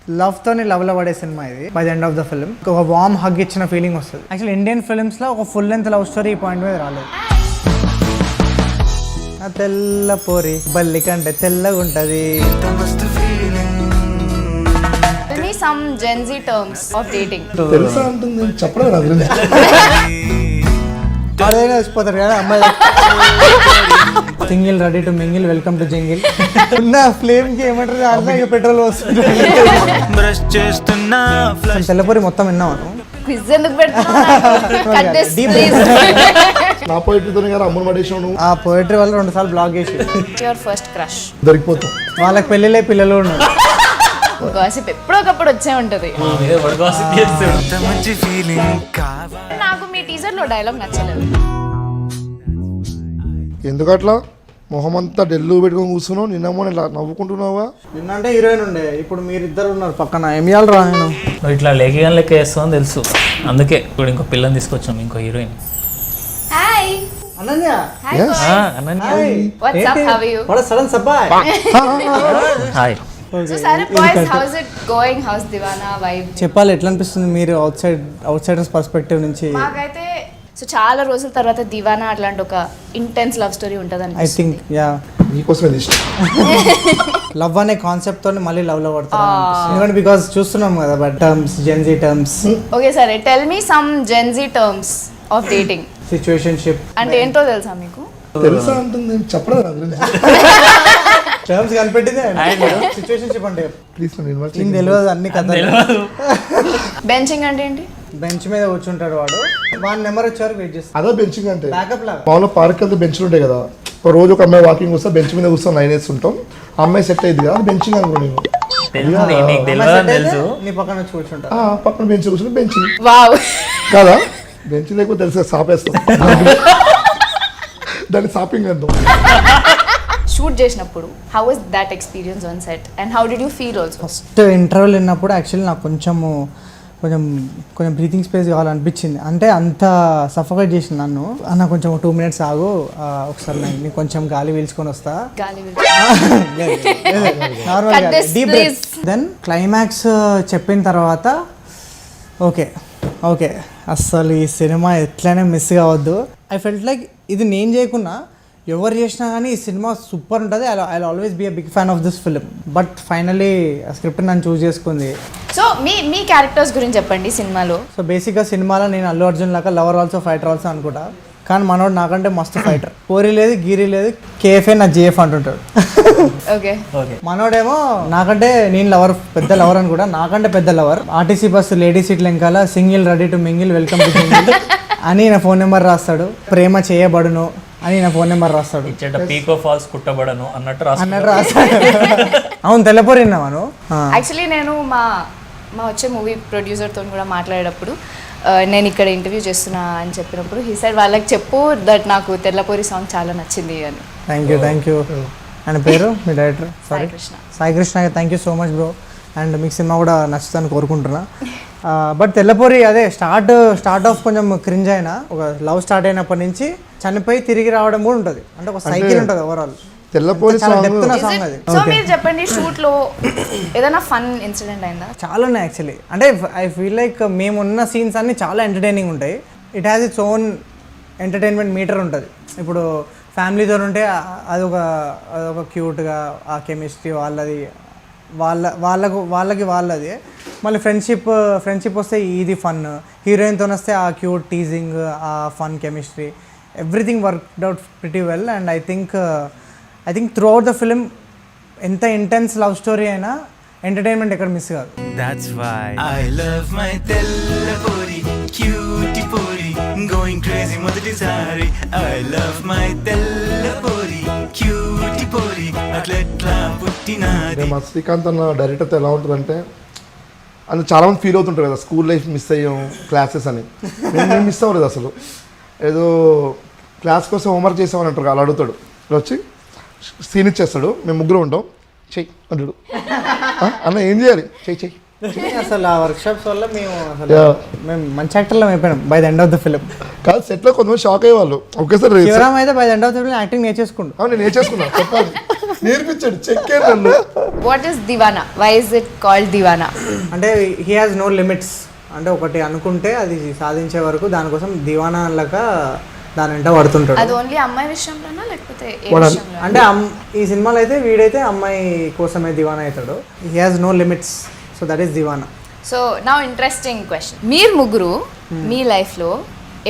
Love తోని love లో పడే సినిమా ఇది. By the end of the film ఒక వార్మ్ హగ్ ఇచ్చిన ఫీలింగ్ వస్తుంది. యాక్చువల్లీ ఇండియన్ ఫిల్మ్స్ లో ఒక ఫుల్ లెంత్ లవ్ స్టోరీ ఈ పాయింట్ మీద రాలేదు. ఆ తెల్ల పోరి బల్లి కంటే తెల్లగా ఉంటది. Tell me some Gen Z terms of dating. తెలుసా అంటుంది చెప్పడం నా గురించి. అదేనా వచ్చిపోతారు కదా అమ్మాయి. Single ready to mingle welcome to jungle. ఉన్న ఫ్లేమ్ కి ఏమంటారు అర్థం పెట్రోల్ వస్తుంది. తెల్లపూరి మొత్తం విన్నాను. Quiz ఎందుకు పెడుతున్నావు? Cut this please. నా పోయిటరీతోనే కదా అమ్మును పడేసావు. ఆ పోయిటరీ వల్ల 2 సార్లు బ్లాక్ చేసి. Your first crush. దొరికిపోతాం. వాళ్ళకి పెళ్ళిలే పిల్లలు ఉన్నారు. గాసిప్ ఎప్పుడొకప్పుడు వచ్చే ఉంటది. నాకు మీ టీజర్ లో డైలాగ్ నచ్చలేదు. ఎందుకట్లా మొహం అంతా డెల్లు పెట్టుకొని కూర్చున్నావు? నిన్నమో ఇలా నవ్వుకుంటున్నావా? నిన్నంటే హీరోయిన్ ఉండే, ఇప్పుడు మీరిద్దరు ఉన్నారు పక్కన. ఏం చేయాలి రా నేను? నువ్వు ఇట్లా లేఖగానే లెక్క వేస్తావని తెలుసు, అందుకే ఇప్పుడు ఇంకో పిల్లని తీసుకొచ్చాం, ఇంకో heroine. Hi Ananya. Hi what's up, how are you? What sudden surprise. Hi. So sorry boys, how's it going? How's Deewana vibe? చెప్పాలి ఎట్లా అనిపిస్తుంది మీరు అవుట్సైడర్స్ పర్స్పెక్టివ్ నుంచి? మాకైతే సో చాలా రోజుల తర్వాత దివానా అట్లాంటి ఒక ఇంటెన్స్ లవ్ స్టోరీ ఉంటుంది. ఐ థింక్ యా నీకోసమే ఇష్టం. లవ్ అనే కాన్సెప్ట్ తో మళ్ళీ లవ్ లో పడతారు. ఎందుకంటే బికాస్ చూస్తున్నాం కదా but terms, gen Z terms. Okay సరే, tell me some gen Z terms of dating. Situationship అంటే ఏంటో తెలుసా మీకు? తెలుసా అంటుంది చెప్పడం నా గురించి. టర్మ్స్ కనిపెట్టిందే సిచ్యువేషన్షిప్ అంటే. ప్లీజ్ ఏం తెలియదు అన్ని కథ. బెంచింగ్ అంటే ఏంటి? బెంచ్ మీద కూర్చుంటాడు వాడు, వాడి నెంబర్ వచ్చేవారు వెయిట్ చేస్తాడు. అదే బెంచింగ్ అంటే. బ్యాకప్ లాగా. మామూలుగా పార్క్ వెళ్తే బెంచ్లు ఉంటాయి కదా, ఒక రోజు ఒక అమ్మాయి వాకింగ్ వస్తే బెంచ్ మీద కూర్చొని లైన్ వేస్తుంటాం. ఆ అమ్మాయి సెట్ అయ్యింది కదా, అది బెంచింగ్ అనుకో. నేను తెలుసు నీ పక్కన వచ్చి కూర్చుంటా. పక్కన బెంచ్ కూర్చొని బెంచింగ్ వావ్ కదా. బెంచ్ లేకపోతే తెలుసు సాపేస్తాం. దాన్ని షాపింగ్ అంటాం. షూట్ చేసినప్పుడు how was that experience on set and how did you feel also? First interval విన్నప్పుడు యాక్చువల్లీ నాకు కొంచెం బ్రీతింగ్ స్పేస్ కావాలనిపించింది. అంటే అంత సఫోకేట్ చేసింది నన్ను. అన్న కొంచెం 2 minutes ఆగు, ఒకసారి నేను కొంచెం గాలి పీల్చుకొని వస్తా. Normal deep breath. Then climax చెప్పిన తర్వాత ఓకే అస్సలు ఈ సినిమా ఎట్లయినా మిస్ కావద్దు. ఐ ఫెల్ట్ లైక్ ఇది నేను చేయకున్నా ఎవరు చేసినా కానీ ఈ సినిమా సూపర్ ఉంటుంది. I always be a big fan of this film. But finally ఆ స్క్రిప్ట్ నన్ను చూస్ చేసుకుంది. సో మీ క్యారెక్టర్స్ గురించి చెప్పండి సినిమాలో. సో బేసిక్గా సినిమాలో నేను అల్లు అర్జున్ లాగా లవర్ ఆల్సో ఫైటర్ ఆల్సో అనుకుంటా. కానీ మనోడు నాకంటే మస్తు ఫైటర్. పోరి లేదు గీరి లేదు, కేఎఫ్ఏ నా జిఎఫ్ అంటుంటాడు. ఓకే మనోడేమో నాకంటే నేను లవర్, పెద్ద లవర్ అని కూడా, నాకంటే పెద్ద లవర్. ఆర్టీసీ బస్సు లేడీ సీట్లు వెనకాల single ready to mingle welcome to single అని నా ఫోన్ నెంబర్ రాస్తాడు. ప్రేమ చేయబడును అని నా ఫోన్ నెంబర్ రాస్తాడు. పీకో ఫాల్స్ కుట్టబడను అన్నట్టు రాస్తాడు. అవును తెల్లపోరి విన్నాను. యాక్చువల్లీ నేను మా వచ్చే మూవీ ప్రొడ్యూసర్తో కూడా మాట్లాడేటప్పుడు నేను ఇక్కడ ఇంటర్వ్యూ చేస్తున్నా అని చెప్పినప్పుడు హీ సైడ్ వాళ్ళకి చెప్పు దట్ నాకు తెల్లపోరి సాంగ్ చాలా నచ్చింది అని. Thank you. ఆయన పేరు మీ director? Sai Krishna. Thank you so much bro. And మీకు సినిమా కూడా నచ్చుతుందని కోరుకుంటున్నా. బట్ తెల్లపోరి అదే స్టార్ట్ ఆఫ్ కొంచెం క్రింజ్ అయినా, ఒక లవ్ స్టార్ట్ అయినప్పటి నుంచి చనిపోయి తిరిగి రావడం కూడా ఉంటుంది. అంటే ఒక సైకిల్ ఉంటుంది ఓవరాల్. తెల్లపోరి సాంగ్ అది. సో మీరు చెప్పండి, షూట్ లో ఏదైనా ఫన్ ఇన్సిడెంట్ అయిందా? చాలా ఉన్నాయి యాక్చువల్లీ. అంటే ఐ ఫీల్ లైక్ మేమున్న సీన్స్ అన్ని చాలా ఎంటర్టైనింగ్ ఉంటాయి. It has its own entertainment meter ఉంటుంది. ఇప్పుడు ఫ్యామిలీతో ఉంటే అదొక క్యూట్గా ఆ కెమిస్ట్రీ వాళ్ళకి వాళ్ళది. మళ్ళీ ఫ్రెండ్షిప్ వస్తే ఇది ఫన్, హీరోయిన్తో వస్తే ఆ క్యూట్ టీజింగ్, ఆ fun chemistry, everything worked out pretty well. And I think through out the film ఎంత ఇంటెన్స్ లవ్ స్టోరీ అయినా ఎంటర్టైన్మెంట్ ఎక్కడ మిస్ కాదు. That's why I love my తెల్లపోరి cutie pori going crazy మొదటిసారి. I love my తెల్లపోరి cutie pori అట్లెట్లా పుట్టినాది. మా శ్రీకాంత్ అన్న డైరెక్టర్తో ఎలా ఉంటుందంటే, అందులో చాలామంది ఫీల్ అవుతుంటారు కదా స్కూల్ లైఫ్ మిస్ అయ్యాం క్లాసెస్ అని. మేము మిస్ అవ్వలేదు అసలు. ఏదో క్లాస్ కోసం హోంవర్క్ చేసామని అంటారు, అలా అడుగుతాడు. ఇలా వచ్చి సీన్ ఇచ్చేస్తాడు, మేము ముగ్గురు ఉంటాం, చెయ్యి అంటాడు. అన్న ఏం చేయాలి? చెయ్యి అసలు ఆ వర్క్షాప్స్ వల్ల మేము అసలు Yeah. మేము మంచి యాక్టర్లో అయిపోయినాం by the end of the film. కాదు సెట్లో కొంతమంది షాక్ అయ్యేవాళ్ళు ఒకేసారి శివరామ్ అయితే by the end of the film acting నేర్చేసుకుండు. నేను నేర్చేసుకున్నా చెప్పాలి నేర్పించాడు చెక్కే నన్ను. What is Deewana? Why is it called Deewana? అంటే హీ హాజ్ నో లిమిట్స్. అంటే ఒకటి అనుకుంటే అది సాధించే వరకు దానికోసం దివానా అల్లక దాని వెంట పడుతుంటాడు. అది ఓన్లీ అమ్మాయి విషయంలోనా లేకపోతే ఏ వాడు- విషయంలో? అంటే ఈ సినిమాలో అయితే వీడైతే అమ్మాయి కోసమే దివానా అవుతాడు. He has no limits, so that is Deewana. So నా ఇంట్రెస్టింగ్ క్వశ్చన్, మీరు ముగ్గురు మీ లైఫ్లో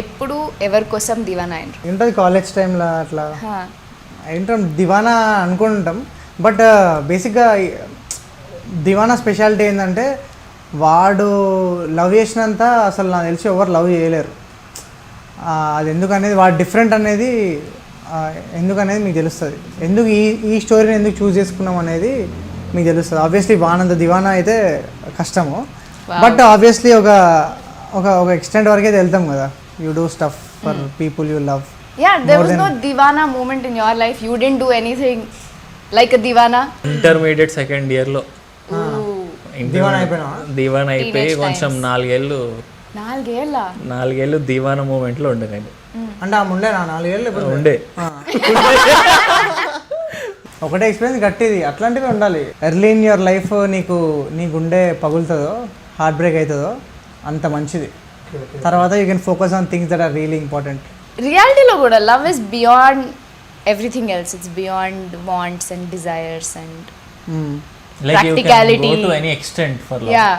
ఎప్పుడు ఎవరి కోసం దివానా అయినరు? ఉంటుంది కాలేజ్ టైంలో అట్లా ఏంటాం దివానా అనుకుంటాం. బట్ బేసిక్గా దివానా స్పెషాలిటీ ఏంటంటే వాడు లవ్ చేసినంత అసలు నాకు తెలిసి ఎవరు లవ్ చేయలేరు. అది ఎందుకనేది వాడు డిఫరెంట్ అనేది ఎందుకనేది మీకు తెలుస్తుంది. ఎందుకు ఈ స్టోరీని ఎందుకు చూస్ చేసుకున్నాం అనేది మీకు తెలుస్తుంది. ఆబ్వియస్లీ వానంత దివానా అయితే కష్టము. బట్ ఆబ్వియస్లీ ఒక ఒక ఒక ఎక్స్టెంట్ వరకే వెళ్తాం కదా. You do stuff for people you love. Yeah, there was no Divana moment in your life. You didn't do anything like a Divana. Intermediate second ఇయర్లో దివానా అయిపోయినావా? దీవాన అయిపోయి Teenage కొంచెం times. నాలుగేళ్ళు దీవాన మూమెంట్లో ఉండే నేను. అంటే ఆ ముండే నా 4 ఏళ్ళు ఇప్పుడు ఉండే ఒకటే ఎక్స్పీరియన్స్ గట్టిది. అట్లాంటివి ఉండాలి. ఎర్లీ ఇన్ యువర్ లైఫ్ నీ గుండె పగులుతుందో హార్ట్ బ్రేక్ అవుతుందో అంత మంచిది. తర్వాత you can focus on things that are really important. రియాలిటీలో కూడా love is beyond everything else. It's beyond wants and desires and like you can practicality. Go to any extent for love. yeah,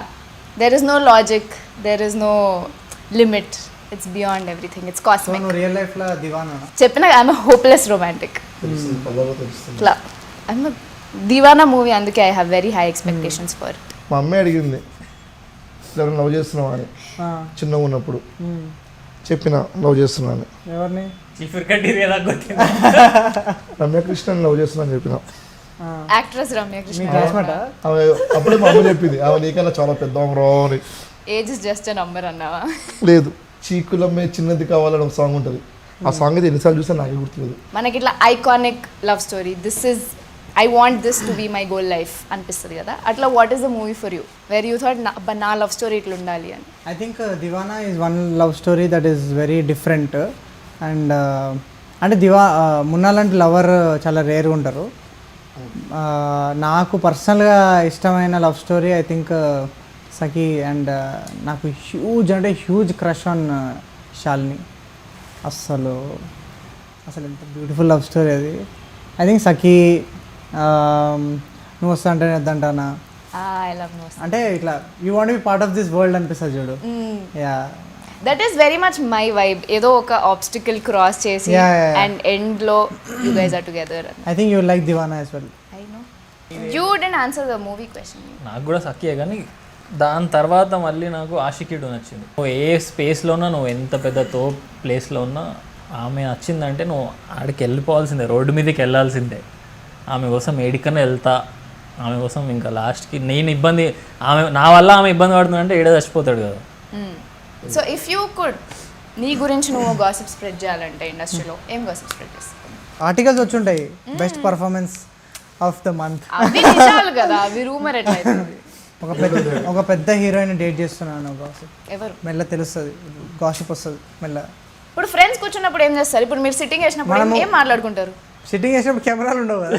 there is no logic, there is no limit. It's beyond everything. It's so cosmic. నువ్వు real లైఫ్లో దివానా? చెప్పిన I'm hopeless romantic. తెలుస్తుంది పల్లవ తెలుస్తుంది. ఇట్లా I'm Diwana movie, అందుకే I have very high expectations for it. మా అమ్మాయి అడిగింది ఎవరైనా లవ్ చేస్తున్నావా అని చిన్నగా ఉన్నప్పుడు. చెప్పిన లవ్ చేస్తున్నాను. ఎవరిని? రమ్యకృష్ణని లవ్ చేస్తున్నాను చెప్పిన. యాక్ట్రెస్ రమ్య కృష్ణ. మీ క్లాస్మేట్? ఆమె అప్పుడే మా అమ్మ చెప్పింది ఆమె నీకన్నా చాలా పెద్ద రా అని. Age is just a number అన్నావా? లేదు, చీకులమ్మే చిన్నది కావాలని ఒక సాంగ్ ఉంటుంది. ఆ సాంగ్ అయితే ఎన్నిసార్లు చూసా నాకే గుర్తులేదు. మనకి ఇట్లా iconic love story, this is I want this to be my goal life అనిపిస్తుంది కదా. అట్లా what is the movie for you where you thought నా లవ్ స్టోరీ ఇట్లా ఉండాలి అని? I think Deewana is one love story that is very different. And అంటే మున్నా లాంటి lover చాలా రేర్గా ఉంటారు. నాకు పర్సనల్గా ఇష్టమైన love story I think Sakhi. And నాకు హ్యూజ్ క్రష్ ఆన్ శాలిని. అసలు ఎంత బ్యూటిఫుల్ లవ్ స్టోరీ అది. ఐ థింక్ సఖీ, నువ్వు వస్తా అంటే వద్దంటానా, ఐ లవ్ నో. అంటే ఇట్లా you want be part of this world అనిపిస్తుంది చూడు. Yeah, that is very much my vibe. ఏదో ఒక ఆబ్స్టికల్ క్రాస్ చేసి అండ్ ఎండ్ లో you guys are together. I think you like Deewana as well. I no you didn't answer the movie question. నాకు కూడా సఖియే, కానీ దాని తర్వాత మళ్ళీ నాకు ఆషికీడు నచ్చింది. నువ్వు ఏ స్పేస్లో ఉన్నా, నువ్వు ఎంత పెద్ద ప్లేస్లో ఉన్నా, ఆమె నచ్చిందంటే నువ్వు ఆడికి వెళ్ళిపోవాల్సిందే, రోడ్డు మీదకి వెళ్ళాల్సిందే. ఆమె కోసం ఏడికన్నా వెళ్తా, ఆమె కోసం ఇంకా లాస్ట్కి నేను ఇబ్బంది, నా వల్ల ఆమె ఇబ్బంది పడుతుందంటే ఏడే చచ్చిపోతాడు కదా. సో ఇఫ్ యూ కుడ్, నీ గురించి నువ్వు గాసిప్ స్ప్రెడ్ చేయాలంటే ఇండస్ట్రీలో ఏం గాసిప్ స్ప్రెడ్ చేస్తావు? ఆర్టికల్స్ వచ్చి ఉంటాయి, best performance of the month. అవి నిజాలు కదా, అవి రూమర్ ఎట్లయితే. ఒక పెద్ద హీరోయిన్ డేట్ చేస్తున్నాను, గాసిప్ ఎవరు? మెల్ల తెలుస్తుంది, గాసిప్ వస్తుంది మెల్ల. ఇప్పుడు ఫ్రెండ్స్ కూర్చున్నప్పుడు ఏం చేస్తారు? ఇప్పుడు మీరు సిట్టింగ్ వేసినప్పుడు ఏం మాట్లాడుకుంటారు? సిట్టింగ్ చేసినప్పుడు కెమెరాలు ఉండవు కదా.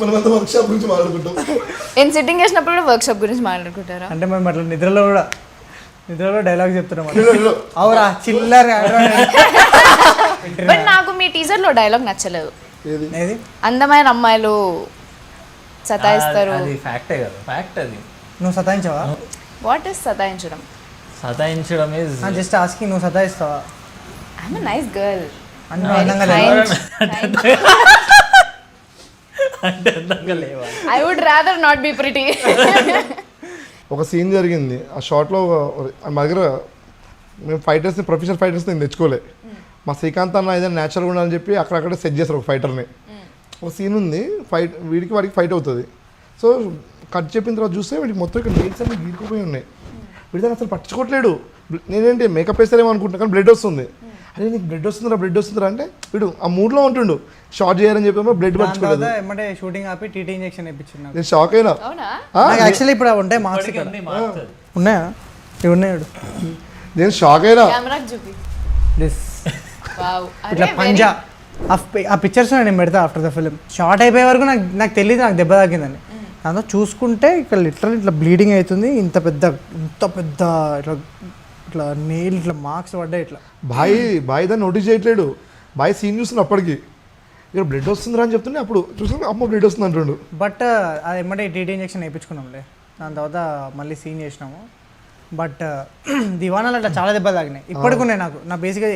మనమంతా వర్క్షాప్ గురించి మాట్లాడుకుంటాం. నేను సిట్టింగ్ వేసినప్పుడు కూడా వర్క్ షాప్ గురించి మాట్లాడుకుంటారా? అంటే మేము అట్లా నిద్రలో డైలాగ్ చెప్తున్నాం. అవురా చిల్లర్. బట్ నాకు మీ టీజర్ లో డైలాగ్ నచ్చలేదు. ఏది? అందమైన అమ్మాయిలు సతాయిస్తారు. అది ఫ్యాక్టే కదా, ఫ్యాక్ట్ అది. నువ్వు సతాయించవా? వాట్ ఇస్ సతాయించడం? సతాయించడం ఈజ్ జస్ట్ ఆస్కింగ్. నువ్వు సతాయిస్తావా? I'm a nice girl. అంటే అందంగా లేవా? అంటే అందంగా లేవా? I would rather not be pretty. ఒక సీన్ జరిగింది ఆ షార్ట్లో. మా దగ్గర మేము ఫైటర్స్ని, ప్రొఫెషనల్ ఫైటర్స్ని నేను తెచ్చుకోలే. మా శ్రీకాంత్ అన్న ఏదైనా న్యాచురల్గా ఉండాలని చెప్పి అక్కడక్కడ సెట్ చేస్తారు ఒక ఫైటర్ని. ఒక సీన్ ఉంది, వాడికి ఫైట్ అవుతుంది. సో కట్ చెప్పిన తర్వాత చూస్తే వీడికి మొత్తం ఇక్కడ నీడ్స్ అన్ని గీరుకుపోయి ఉన్నాయి. వీడి దాన్ని అసలు పట్టించుకోవట్లేడు. నేనేంటి మేకప్ వేస్తారేమో అనుకుంటున్నా, కానీ బ్లడ్ వస్తుంది. అరే నీకు బ్లడ్ వస్తుందిరా అంటే వీడు ఆ మూడ్లో ఉంటుండు, షార్ట్ చేయాలని చెప్పి బ్లడ్ దాని పట్టుకోలేదు. తర్వాత ఏమంటే షూటింగ్ ఆపి టీటీ ఇంజెక్షన్ ఇప్పించింది నాకు. నేను షాక్ అయినా. అవునా? నాకు యాక్చువల్లీ ఇప్పుడు అవి ఉంటాయి మార్క్స్ ఇక్కడ ఉన్నాయా? ఇవి ఉన్నాడు నేను షాక్ అయినా. కెమెరాకి చూపి. This wow. ఇట్లా అరే పంజా ఆ పిక్చర్స్ నేను పెడతా ఆఫ్టర్ ద ఫిలిం. షార్ట్ అయిపోయే వరకు నాకు తెలియదు నాకు దెబ్బ తాకిందని. దాంతో చూసుకుంటే ఇక్కడ లిటరల్ ఇట్లా బ్లీడింగ్ అవుతుంది. ఇంత పెద్ద ఇట్లా ఇట్లా నెయిల్ ఇట్లా మార్క్స్ పడ్డాయి ఇట్లా. బాయ్ దాన్ని నోటీస్ చేయట్లేడు. బాయ్ సీన్ చూస్తున్నా అప్పటికి, ఇక్కడ బ్లడ్ వస్తుందిరా అని చెప్తుంటే అప్పుడు చూసుకుంటే అమ్మ బ్లడ్ వస్తుంది అంటుండు. బట్ అది ఏమంటే టీటీ ఇంజెక్షన్ వేయించుకున్నాంలే. దాని తర్వాత మళ్ళీ సీన్ చేసినాము. బట్ దివానాలు అట్లా చాలా దెబ్బలు తాగినాయి. ఇప్పటికి ఉన్నాయి నాకు. నా బేసిక్గా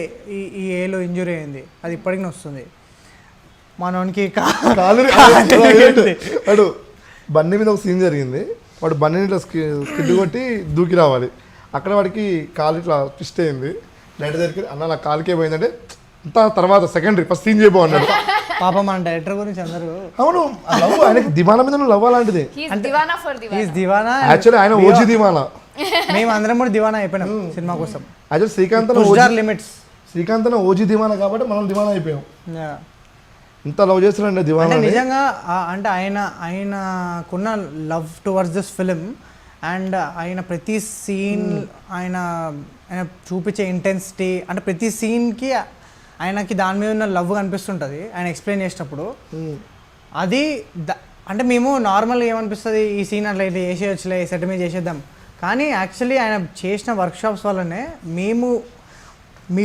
ఈ ఏలో ఇంజురీ అయింది, అది ఇప్పటికి వస్తుంది. మనోనికి వాడు బన్నీ మీద ఒక సీన్ జరిగింది. వాడు బన్నీని ఇట్లా స్కిడ్ కొట్టి దూకి రావాలి. అక్కడ వాడికి కాలు ఇట్లా ట్విస్ట్ అయింది. నైట్ దగ్గరికి అన్న నా కాలుకే పోయిందంటే అంత తర్వాత సెకండరీ, ఫస్ట్ సీన్ చేయబో అన్నాడు. పాపం మన డైరెక్టర్ గురించి అందరూ. అవును, లవ్ ఆయనకి దివానా మీద లవ్ అలాంటిది. దివానా యాక్చువల్లీ ఆయన ఓజీ దివానా. మేము అందరం కూడా దివానా అయిపోయినాం సినిమా కోసం. యాక్చువల్ శ్రీకాంత్ ఓజీ దివానా కాబట్టి మనం దివానా అయిపోయాం. ఇంత లవ్ చేస్తున్నాడు దివానా. నిజంగా అంటే ఆయనకున్న love towards this film and ఆయన ప్రతి సీన్ ఆయన చూపించే ఇంటెన్సిటీ అంటే ప్రతి సీన్కి ఆయనకి దాని మీద ఉన్న లవ్ కనిపిస్తుంటుంది ఆయన ఎక్స్ప్లెయిన్ చేసినప్పుడు. అది అంటే మేము నార్మల్గా ఏమనిపిస్తుంది, ఈ సీన్ అట్లా ఇది చేసేయచ్చులే, సెట్ మీద చేసేద్దాం. కానీ యాక్చువల్లీ ఆయన చేసిన వర్క్షాప్స్ వల్లనే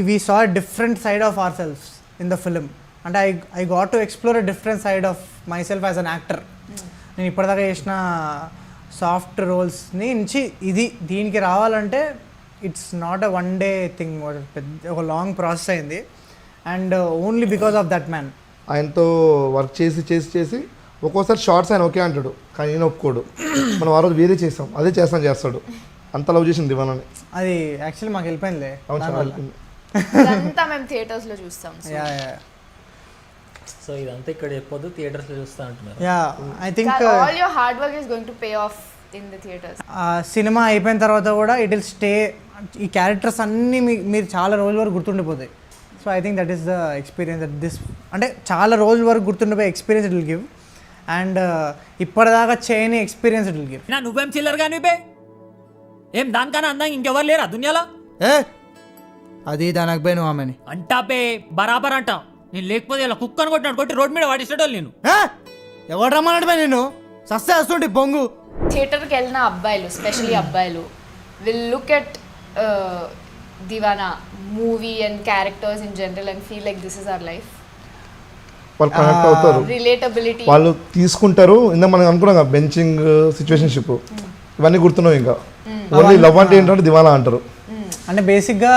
we saw different side of our selfs in the film. అంటే I got to explore a different side of my self as an actor. నేను ఇప్పటిదాకా చేసిన సాఫ్ట్ రోల్స్ని నుంచి దీనికి రావాలంటే it's not a one day thing, ఒక లాంగ్ ప్రాసెస్ అయింది. And only because of that man. ఆయనతో వర్క్ చేసి ఒక్కోసారి షార్ట్స్ ఆయన ఓకే అంటాడు, కానీ నేను ఒప్పుకోడు. మనం ఆ రోజు వేరే చేస్తాం, అదే చేస్తాడు. అంత లవ్ చేసింది దివానాని. అది యాక్చువల్లీ మాకు వెళ్ళిపోయిందిలే. మేము థియేటర్స్ లో చూస్తాం. సో ఇదంతా ఇక్కడ చెప్పొద్దు, థియేటర్స్ లో చూస్తా అంటున్నారు. I think all your hard work is going to pay off in the theatres. సినిమా అయిపోయిన తర్వాత కూడా ఇట్ విల్ స్టే. ఈ క్యారెక్టర్స్ అన్నీ మీరు చాలా రోజుల వరకు గుర్తుండిపోతాయి. So I think that is the experience that this అంటే చాలా రోజుల వరకు గుర్తుండిపోయే experience it will give. And ఇప్పటిదాకా చేయని ఎక్స్పీరియన్స్ ఇట్ విల్ గివ్. నువ్వేం చిల్లర్ కానీ బే, ఏం దానికన్నా అందంగా ఇంకెవరు లేరా దునియాలో? అది దానికి పోయి నువ్వు ఆమెని అంటా బే, బరాబర్ అంటా. నేను లేకపోతే ఇలా కుక్కను కొట్టి రోడ్ మీద వాడిస్తాడు. నేను ఎవరు రమ్మన్నాడు నేను సస్తే వస్తుంటే బొంగు. థియేటర్కి వెళ్ళిన అబ్బాయిలు, స్పెషలీ అబ్బాయిలు, will look at Deewana movie and characters in general and feel like this is our life. వాళ్ళు కనెక్ట్ అవుతారు, రిలేటబిలిటీ వాళ్ళు తీసుకుంటారు. ఇందాక మనం అనుకున్నాం బెంచింగ్, సిచ్యువేషన్షిప్, ఇవన్నీ గుర్తున్నావు. ఇంకా ఓన్లీ లవ్ అంటే ఏంటంటే దివానా అంటారు. అంటే బేసిక్గా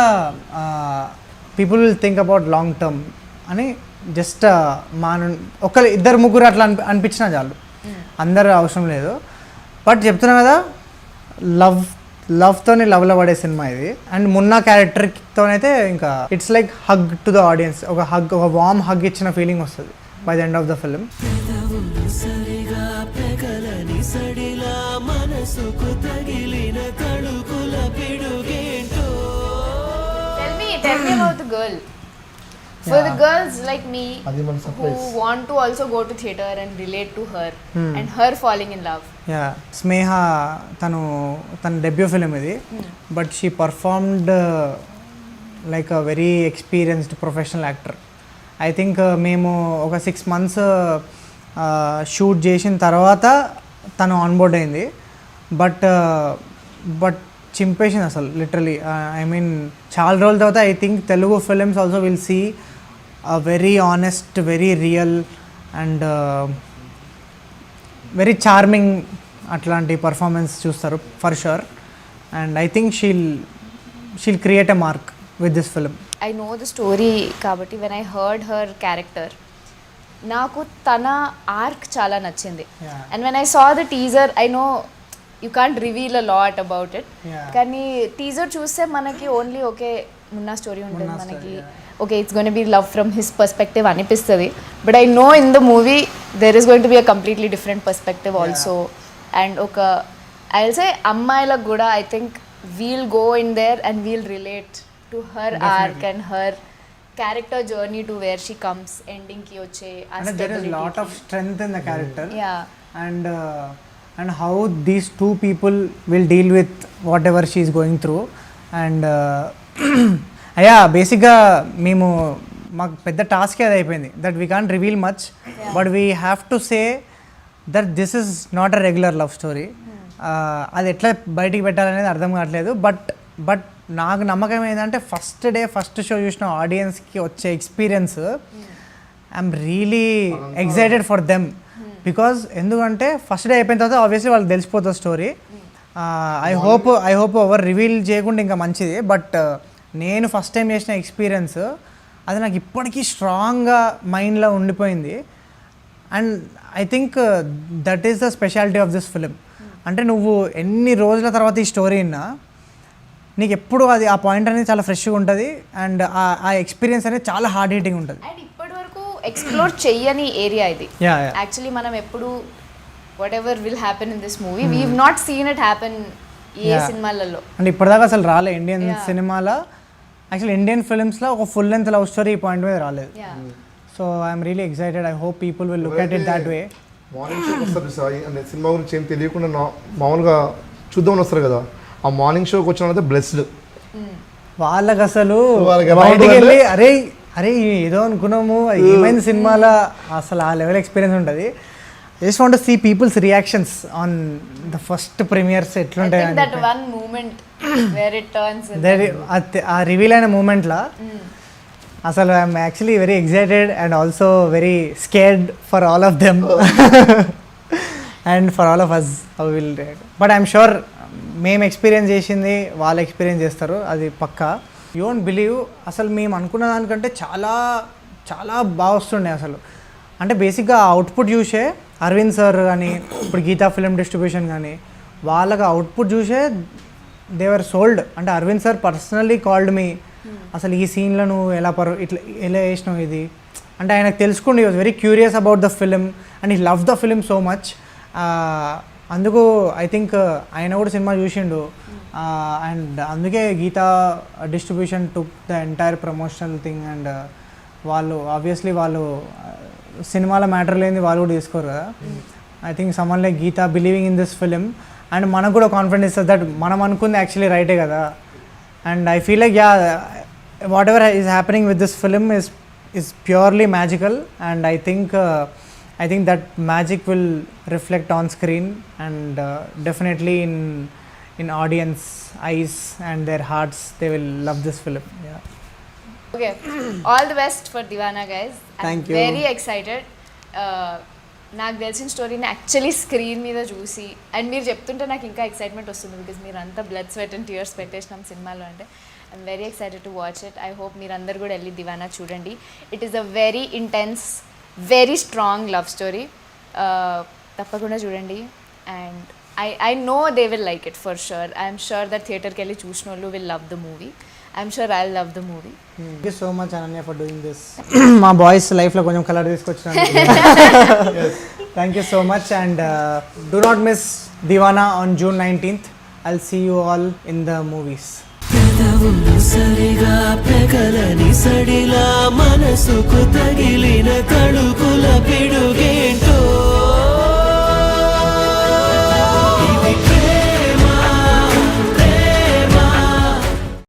people will think about long term అని జస్ట్ ఇద్దరు ముగ్గురు అట్లా అనిపించినా చాలు, అందరు అవసరం లేదు. బట్ చెప్తున్నా కదా, లవ్తోనే లవ్లో పడే సినిమా ఇది. అండ్ మున్నా క్యారెక్టర్తోనైతే ఇంకా it's like hug to the audience. ఒక వార్మ్ హగ్ ఇచ్చిన ఫీలింగ్ వస్తుంది by the end of the film. Tell me about the girl. For the girls like me who want to also go to theatre and relate to her and her falling in love. స్నేహ తన debut film ఇది. But she performed like a very experienced professional actor. I think మేము ఒక 6 months shoot చేసిన తర్వాత తను onboard అయింది. But చింపేసింది అసలు literally. I mean చాలా రోజుల తర్వాత I think Telugu films also will see a very honest, very real and very charming అట్లాంటి పర్ఫార్మెన్స్ చూస్తారు for sure. And I think she'll create a mark with this film. I know the story కాబట్టి when I heard her character, నాకు తన arc చాలా నచ్చింది. And when I saw the teaser, I know you can't reveal a lot about it. కానీ teaser చూస్తే మనకి only okay Munna story ఉంటుంది, మనకి okay it's goin be love from his perspective అనిపిస్తుంది. But I know in the movie there is going to be a completely different perspective also. And ఒక I will say అమ్మాయిలకు కూడా I think we'll go in there and we'll relate to her arc and her character journey to where she comes ఎండింగ్కి వచ్చే అంటే there is lot of strength in the character yeah and how these two people will deal with whatever she is going through and yeah బేసిక్గా మేము మాకు పెద్ద task అది అయిపోయింది that we can't reveal much but we have to say that this is not a regular love story అది ఎట్లా బయటికి పెట్టాలనేది అర్థం కావట్లేదు బట్ నాకు నమ్మకం ఏంటంటే ఫస్ట్ షో చూసిన ఆడియన్స్కి వచ్చే experience I'm really excited for them because ఎందుకంటే ఫస్ట్ డే అయిపోయిన తర్వాత ఆబ్వియస్లీ వాళ్ళకి తెలిసిపోతుంది స్టోరీ ఐ హోప్ ఎవరు రివీల్ చేయకుండా ఇంకా మంచిది బట్ నేను ఫస్ట్ టైం చేసిన ఎక్స్పీరియన్స్ అది నాకు ఇప్పటికీ స్ట్రాంగ్గా మైండ్లో ఉండిపోయింది and I think that is the speciality of this film అంటే నువ్వు ఎన్ని రోజుల తర్వాత ఈ స్టోరీ విన్నా నీకు ఎప్పుడు అది ఆ పాయింట్ అనేది చాలా ఫ్రెష్గా ఉంటుంది అండ్ ఆ ఎక్స్పీరియన్స్ అనేది చాలా హార్డ్ హీటింగ్ ఉంటుంది. అండ్ ఇప్పటి వరకు ఎక్స్ప్లోర్ చెయ్యని ఏరియా ఇది. Yeah. యాక్చువల్లీ మనం ఎప్పుడు what ever will happen in this movie we not seen it happen ఏ సినిమాలలో. అంటే ఇప్పటిదాకా అసలు రాలే ఇండియన్ సినిమాలో, యాక్చువల్లీ ఇండియన్ ఫిల్మ్స్లో ఒక ఫుల్ లెంత్ లవ్ స్టోరీ ఈ పాయింట్ మీద రాలేదు. So I'm really excited. I hope people will look at it that way. Morning షోకి వస్తారు సార్ అంటే సినిమా గురించి ఏం తెలియకుండా మామూలుగా చూద్దామని వస్తారు కదా, ఆ మార్నింగ్ షోకి వచ్చిన వాళ్ళైతే బ్లెస్డ్. వాళ్ళకి అసలు వాళ్ళకి ఎలా బయటికి ఉంటుందంటే- వెళ్ళి అరే ఏదో అనుకున్నాము ఏమైంది సినిమాలో అసలు ఆ లెవెల్ ఎక్స్పీరియన్స్ ఉంటుంది. Just want to see people's reactions on the first premieres ఎట్లుంటాయి అని that one moment where it turns ఆ రివీల్ అయిన మూమెంట్లో అసలు I'm actually very excited and also very scared for all of them and for all of us how will but I'm sure మేము experience చేసింది వాళ్ళు experience చేస్తారు, అది పక్కా. You won't believe అసలు మేము అనుకున్న దానికంటే చాలా చాలా బాగా వస్తుండే అసలు. అంటే బేసిక్గా అవుట్పుట్ చూసే అరవింద్ సార్ కానీ ఇప్పుడు గీతా ఫిలిం డిస్ట్రిబ్యూషన్ కానీ వాళ్ళకి అవుట్పుట్ చూసే దేవర్ సోల్డ్. అంటే Aravind sir personally called me, అసలు ఈ సీన్లో నువ్వు ఇట్లా ఎలా వేసినావు ఇది అంటే ఆయనకు తెలుసుకోండి. Was very curious about the film and he love the film so much. అందుకు ఐ థింక్ ఆయన కూడా సినిమా చూసిండు అండ్ అందుకే Geetha distribution took the entire promotional thing and వాళ్ళు ఆబ్వియస్లీ వాళ్ళు సినిమాలో మ్యాటర్ లేని వాళ్ళు కూడా తీసుకోరు కదా. I think someone like Geetha believing in this film and మనకు కూడా కాన్ఫిడెన్స్ ఇస్తుంది దట్ మనం అనుకుంది యాక్చువల్లీ రైటే కదా. And I feel like what ever is happening with this film is purely magical and I think that magic will reflect on screen and definitely in audience eyes and their hearts they will love this film. Okay, all the best for Deewana guys. Thank I'm you. very excited. నాకు తెలిసిన స్టోరీని actually screen మీద చూసి and మీరు చెప్తుంటే నాకు ఇంకా excitement వస్తుంది బికాజ్ మీరు అంతా బ్లడ్ స్వెట్ అండ్ టీయర్స్ పెట్టేసినాం సినిమాలో. అంటే I'm very excited to watch it. I hope మీరు అందరు కూడా వెళ్ళి దివానా చూడండి. It is a very intense very strong love story. తప్పకుండా చూడండి and I know they will like it for sure. I'm sure that థియేటర్కి వెళ్ళి చూసిన వాళ్ళు will love the movie. I'm sure I love the movie. Thank you so much Ananya for doing this. మా boys లైఫ్లో కొంచెం colour తీసుకొచ్చినాను. Thank you so much and do not miss Deewana on June 19th. I'll see you all in the movies. పెదవులు సరిగా పెగలని సడిలా మనసుకు తగిలిన తడుకు